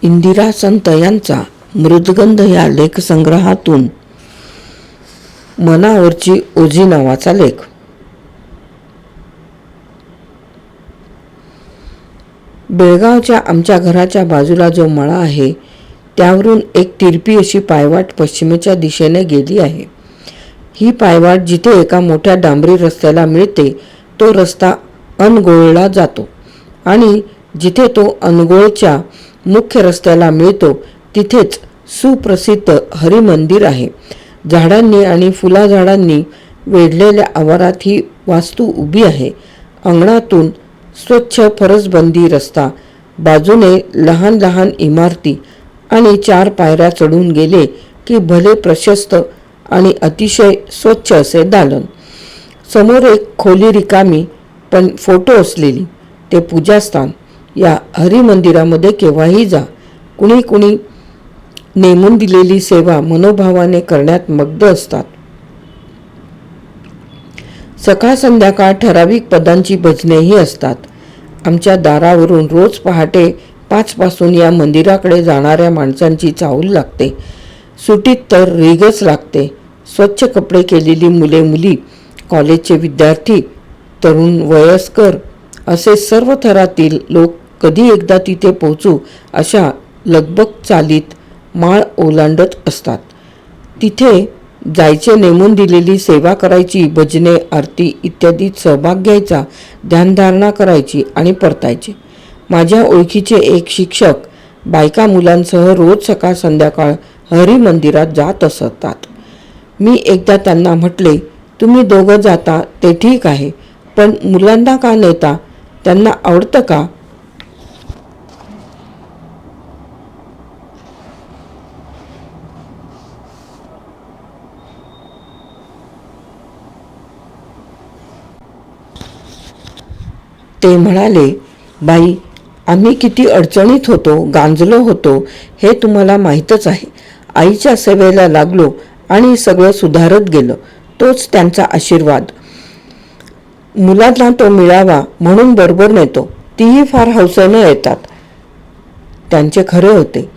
इंदिरा संत यांचा मृदगंध या लेखसंग्रहातून मनावरची ओझी नावाचा लेख. बेळगावच्या आमच्या घराच्या बाजूला जो मळा आहे त्यावरून एक तिरपी अशी पायवाट पश्चिमेच्या दिशेने गेली आहे. ही पायवाट जिथे एका मोठ्या डांबरी रस्त्याला मिळते तो रस्ता अनगोळला जातो आणि जिथे तो अनगोळच्या मुख्य रस्त्याला मिळतो तिथेच सुप्रसिद्ध हरिमंदिर आहे. झाडांनी आणि फुलाझाडांनी वेढलेल्या आवारात ही वास्तू उभी आहे. अंगणातून स्वच्छ फरसबंदी रस्ता, बाजूने लहान लहान इमारती आणि 4 पायऱ्या चढून गेले की भले प्रशस्त आणि अतिशय स्वच्छ असे दालन. समोर एक खोली रिकामी पण फोटो असलेली, ते पूजास्थान. या हरिमंदिरामध्ये केव्हाही जा. कुणी कुणी नेमून दिलेली सेवा मनोभावाने करण्यात मग्न असतात. सकाळ संध्याकाळ ठराविक पदांची भजनेही असतात. आमच्या दारावरून रोज पहाटे 5 पासून या मंदिराकडे जाणाऱ्या माणसांची चाहूल लागते. सुटीत तर रीगच लागते. स्वच्छ कपडे केलेली मुले मुली, कॉलेजचे विद्यार्थी, तरुण वयस्कर असे सर्व थरातील लोक कधी एकदा तिथे पोहोचू अशा लगबग चालीत माळ ओलांडत असतात. तिथे जायचे, नेमून दिलेली सेवा करायची, भजने आरती इत्यादीत सहभाग घ्यायचा, ध्यानधारणा करायची आणि परतायचे. माझ्या ओळखीचे एक शिक्षक बायका मुलांसह रोज सकाळ संध्याकाळ हरिमंदिरात जात असतात. मी एकदा त्यांना म्हटले, तुम्ही दोघं जाता ते ठीक आहे, पण मुलांना का नेता? त्यांना आवडतं का? ते म्हणाले, बाई, आम्ही किती अडचणीत होतो, गांजलो होतो हे तुम्हाला माहीतच आहे. आईच्या सेवेला लागलो आणि सगळं सुधारत गेलं. तोच त्यांचा आशीर्वाद. मुलांना तो मिळावा म्हणून बरोबर नेतो. तीही फार हौसेनं येतात. त्यांचे खरे होते.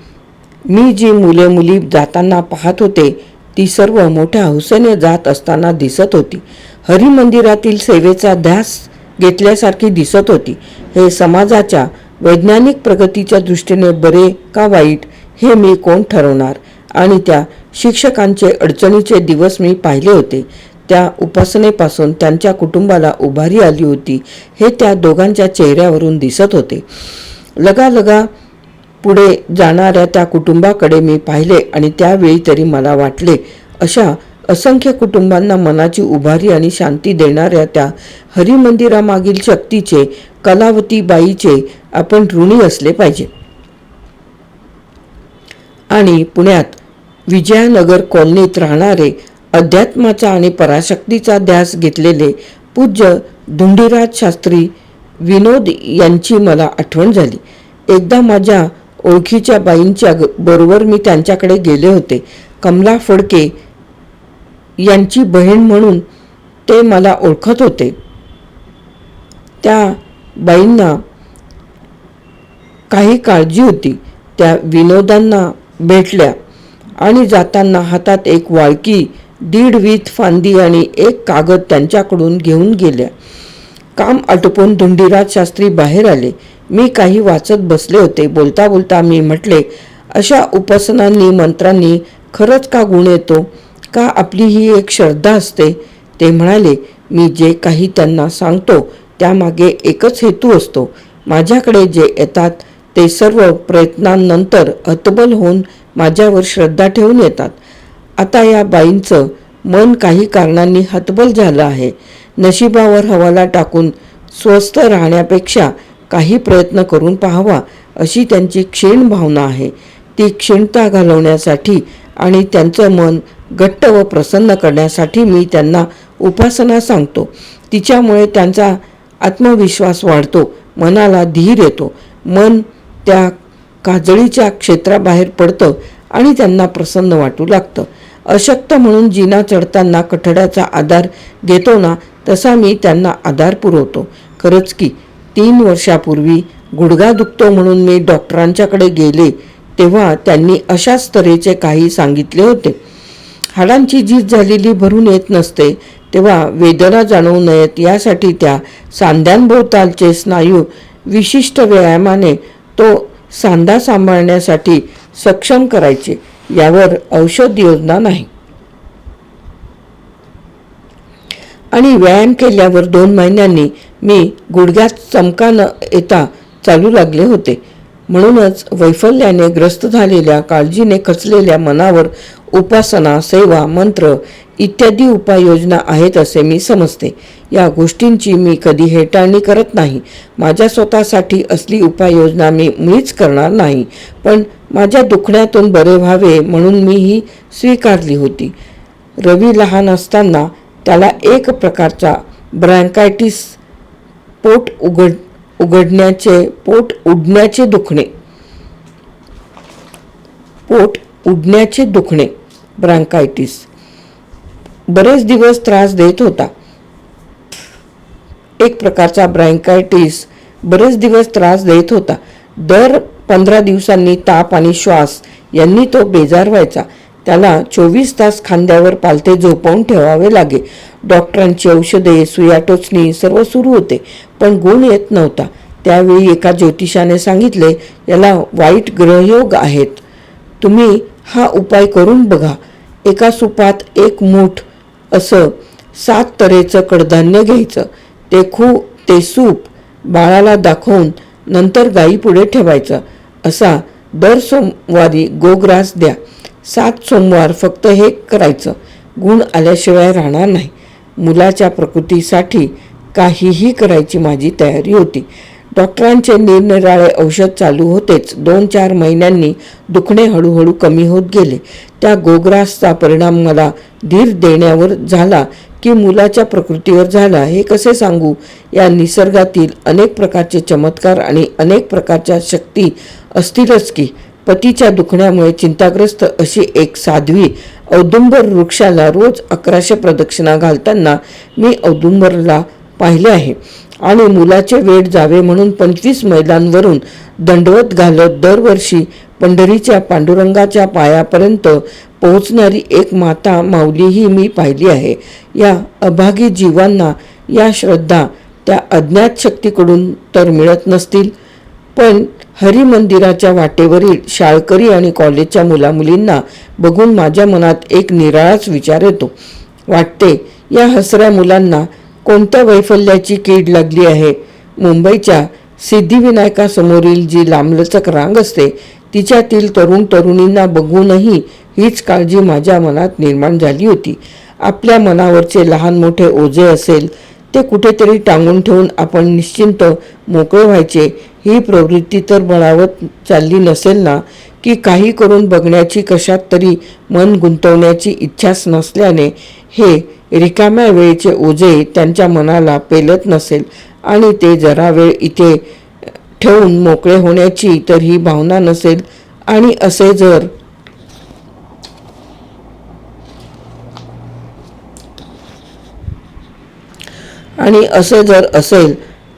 मी जी मुले मुली जाताना पाहत होते ती सर्व मोठ्या हौसेने जात असताना दिसत होती. हरिमंदिरातील सेवेचा ध्यास घेतल्यासारखी दिसत होती. हे समाजाच्या वैज्ञानिक प्रगतीच्या दृष्टीने बरे का वाईट हे मी कोण ठरवणार? आणि त्या शिक्षकांचे अडचणीचे दिवस मी पाहिले होते. त्या उपासनेपासून त्यांच्या कुटुंबाला उभारी आली होती हे त्या दोघांच्या चेहऱ्यावरून दिसत होते. लगालगा पुढे जाणाऱ्या त्या कुटुंबाकडे मी पाहिले आणि त्यावेळी तरी मला वाटले, अशा असंख्य कुटुंबांना मनाची उभारी आणि शांती देणाऱ्या त्या हरिमंदिरामागील शक्तीचे, कलावतीबाईचे आपण ऋणी असले पाहिजे. आणि पुण्यात विजयानगर कॉलनीत राहणारे, अध्यात्माचा आणि पराशक्तीचा ध्यास घेतलेले पूज्य धुंडीराज शास्त्री विनोद यांची मला आठवण झाली. एकदा माझ्या ओळखीच्या बाईंच्या बरोबर मी त्यांच्याकडे गेले होते. कमला फडके यांची बहीण म्हणून ते मला ओळखत होते. त्या बाईंना काही काळजी होती. त्या विनोदांना भेटल्या आणि जाताना हातात एक वाळकी, 1.5 वीत फांदी आणि एक कागद त्यांच्याकडून घेऊन गेल्या. काम आटोपून धुंडीराज शास्त्री बाहेर आले. मी काही वाचत बसले होते. बोलता बोलता मी म्हटले, अशा उपासनांनी, मंत्रांनी खरंच का गुण येतो? का आपली ही एक श्रद्धा असते? ते म्हणाले, मी जे काही त्यांना सांगतो त्यामागे एकच हेतू असतो. माझ्याकडे जे येतात ते सर्व प्रयत्नांनंतर हतबल होऊन माझ्यावर श्रद्धा ठेवून येतात. आता या बाईंचं मन काही कारणांनी हतबल झालं आहे. नशिबावर हवाला टाकून स्वस्थ राहण्यापेक्षा काही प्रयत्न करून पाहावा अशी त्यांची क्षीण भावना आहे. ती क्षीणता घालवण्यासाठी आणि त्यांचं मन घट्ट व प्रसन्न करण्यासाठी मी त्यांना उपासना सांगतो. तिच्यामुळे त्यांचा आत्मविश्वास वाढतो, मनाला धीर येतो, मन त्या काजळीच्या क्षेत्राबाहेर पडतं आणि त्यांना प्रसन्न वाटू लागतं. अशक्त म्हणून जिना चढताना कठड्याचा आधार घेतो ना, तसा मी त्यांना आधार पुरवतो. खरंच की 3 वर्षापूर्वी गुडघा दुखतो म्हणून मी डॉक्टरांच्याकडे गेले तेव्हा त्यांनी अशाच तऱ्हेचे काही सांगितले होते. हाडांची झीज झालेली भरून येत नसते तेव्हा वेदना जाणवू नयेत यासाठी त्या सांध्यांभोवतालचे स्नायू विशिष्ट व्यायामाने तो सांधा सांभाळण्यासाठी सक्षम करायचे. यावर औषध योजना नाही. आणि व्यायाम केल्यावर 2 महिन्यांनी मी गुडघ्यात चमका न येता चालू लागले होते. म्हणूनच वैफल्याने ग्रस्त झालेल्या, काळजीने खचलेल्या मनावर उपासना, सेवा, मंत्र इत्यादी उपाययोजना आहेत असे मी समजते. या गोष्टींची मी कधी हेटाळणी करत नाही. माझ्या स्वतःसाठी असली उपाययोजना मी मुळीच करणार नाही, पण माझ्या दुखण्यातून बरे व्हावे म्हणून मी ही स्वीकारली होती. रवी लहान असताना त्याला एक प्रकारचा ब्रँकायटिस, पोट उडण्याचे दुखणे ब्रँकायटिस बरेच दिवस त्रास देत होता. दर 15 दिवसांनी ताप आणि श्वास यांनी तो बेजार व्हायचा. त्याला 24 तास खांद्यावर पालथे झोपवून ठेवावे लागे. डॉक्टरांची औषधे, सुया टोचणी सर्व सुरू होते, पण गुण येत नव्हता. त्यावेळी एका ज्योतिषाने सांगितले, याला वाईट ग्रहयोग आहेत, तुम्ही हा उपाय करून बघा. एका सुपात 1 मूठ असं 7 तऱ्हेचं कडधान्य घ्यायचं. ते सूप बाळाला दाखवून नंतर गायीपुढे ठेवायचं. असा दर सोमवारी गोग्रास द्या. 7 सोमवार फक्त हे करायचं. गुण आल्याशिवाय राहणार नाही. मुलाच्या प्रकृतीसाठी काहीही करायची माझी तयारी होती. डॉक्टरांचे निरनिराळे औषध चालू होतेच. 2-4 महिन्यांनी दुखणे हळूहळू कमी होत गेले. त्या गोग्रासचा परिणाम मला धीर देण्यावर झाला की मुलाच्या प्रकृतीवर झाला हे कसे सांगू. या निसर्गातील अनेक प्रकारचे चमत्कार आणि अनेक प्रकारच्या शक्ती असतीलच की. पतीच्या दुखण्यामुळे चिंताग्रस्त अशी एक साध्वी औदुंबर वृक्षाला रोज 1100 प्रदक्षिणा घालताना मी औदुंबरला पाहिले आहे. आणि मुलाचे वेळ जावे म्हणून 25 मैलांवरून दंडवत घालत दरवर्षी पंढरीच्या पांडुरंगाच्या पायापर्यंत पोहोचणारी एक माता माऊलीही मी पाहिली आहे. या अभागी जीवांना या श्रद्धा त्या अज्ञात शक्तीकडून तर मिळत नसतील, पण हरिमंदिराच्या वाटेवरील शाळकरी आणि कॉलेजच्या मुलामुलींना बघून माझ्या मनात एक निराळाच विचार येतो. वाटते, या हसऱ्या मुलांना कोणत्या वैफल्याची कीड लागली आहे. मुंबईच्या सिद्धिविनायकासमोरील जी लांबलचक रांग असते तिच्यातील तरुण तरुणींना बघूनही हीच काळजी माझ्या मनात निर्माण झाली होती. आपल्या मनावरचे लहान मोठे ओझे असेल ते कुठेतरी टांगून ठेवून आपण निश्चिंत मोकळे व्हायचे, ही प्रवृत्ती तर बळावत चालली नसेल ना, की काही करून बघण्याची, कशात तरी मन गुंतवण्याची इच्छाच नसल्याने हे रिकाम्या वेळेचे ओझे त्यांच्या मनाला पेलत नसेल आणि ते जरा वेळ इथे ठेवून मोकळे होण्याची तर ही भावना नसेल. आणि असे जर असेल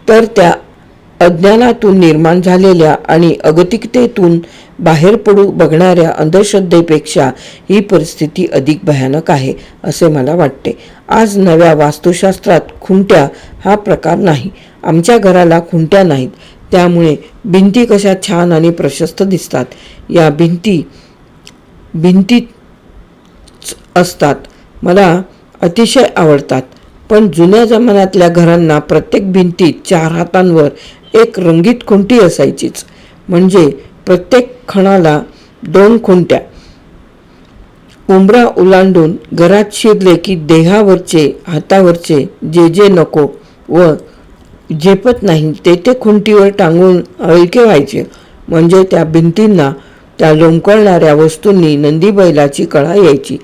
तर त्या अज्ञानातून निर्माण झालेल्या आणि अगतिकतेतून बाहेर पडू बघणाऱ्या अंधश्रद्धेपेक्षा ही परिस्थिती अधिक भयानक आहे असे मला वाटते. आज नव्या वास्तुशास्त्रात खुंट्या हा प्रकार नाही. आमच्या घराला खुंट्या नाहीत, त्यामुळे भिंती कशा छान आणि प्रशस्त दिसतात. या भिंतीच असतात, मला अतिशय आवडतात. पण जुन्या जमान्यातल्या घरांना प्रत्येक भिंतीत 4 हातांवर एक रंगीत खुंटी असायचीच. म्हणजे प्रत्येक खणाला 2 खुंट्या. उंबरा ओलांडून घरात शिरले की देहावरचे, हातावरचे जे नको व झेपत नाही ते खुंटीवर टांगून हलके व्हायचे. म्हणजे त्या भिंतींना त्या लोंबकळणाऱ्या वस्तूंनी नंदी बैलाची कळा यायची.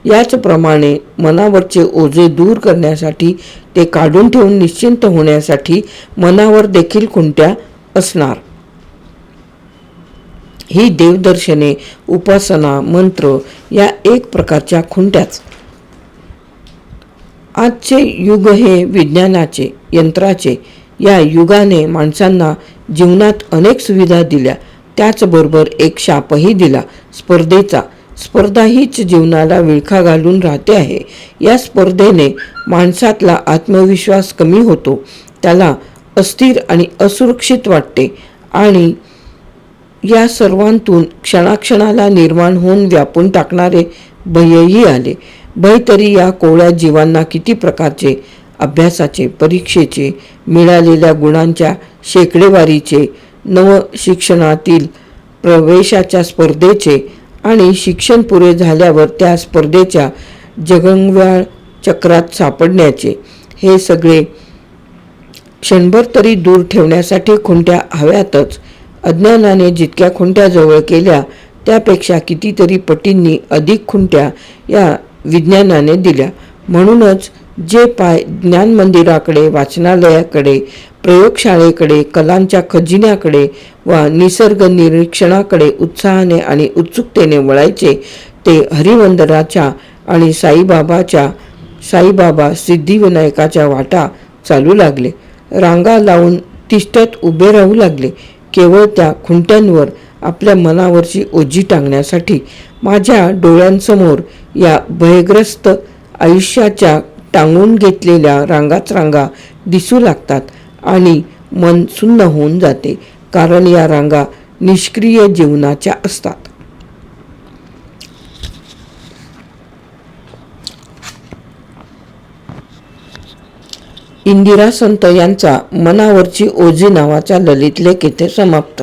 याचप्रमाणे मनावरचे ओझे दूर करण्यासाठी, ते काढून ठेवून निश्चिंत होण्यासाठी मनावर देखील खुंट्या असणार. ही देवदर्शने, उपासना, मंत्र या एक प्रकारच्या खुंट्याच. आजचे युग हे विज्ञानाचे, यंत्राचे. या युगाने माणसांना जीवनात अनेक सुविधा दिल्या, त्याचबरोबर एक शापही दिला, स्पर्धेचा. स्पर्धा हीच जीवनाला विळखा घालून राहते आहे. या स्पर्धेने माणसातला आत्मविश्वास कमी होतो, त्याला अस्थिर आणि असुरक्षित वाटते आणि या सर्वांतून क्षणाक्षणाला निर्माण होऊन व्यापून टाकणारे भयही आले. भय तरी या कोवळ्या जीवांना किती प्रकारचे, अभ्यासाचे, परीक्षेचे, मिळालेल्या गुणांच्या शेकडेवारीचे, नवशिक्षणातील प्रवेशाच्या स्पर्धेचे आणि शिक्षण पुरे झाल्यावर त्या स्पर्धेच्या जगंगव्याळ चक्रात सापडण्याचे. हे सगळे क्षणभर तरी दूर ठेवण्यासाठी खुंट्या हव्यातच. अज्ञानाने जितक्या खुंट्या जवळ केल्या त्यापेक्षा कितीतरी पटींनी अधिक खुंट्या या विज्ञानाने दिल्या. म्हणूनच जे पाय ज्ञानमंदिराकडे, वाचनालयाकडे, प्रयोगशाळेकडे, कलांच्या खजिन्याकडे वा निसर्ग निरीक्षणाकडे उत्साहाने आणि उत्सुकतेने वळायचे ते हरिवंदनाच्या आणि साईबाबा सिद्धिविनायकाच्या वाटा चालू लागले. रांगा लावून तिष्ठत उभे राहू लागले, केवळ त्या खुंट्यांवर आपल्या मनावरची ओझी टांगण्यासाठी. माझ्या डोळ्यांसमोर या भयग्रस्त आयुष्याच्या टांगून घेतलेल्या रांगाच रांगा दिसू लागतात आणि मन सुन्न होऊन जाते, कारण या रांगा निष्क्रिय जीवनाच्या असतात. इंदिरा संत यांचा मनावरची ओझी नावाचा ललित लेख इथे समाप्त.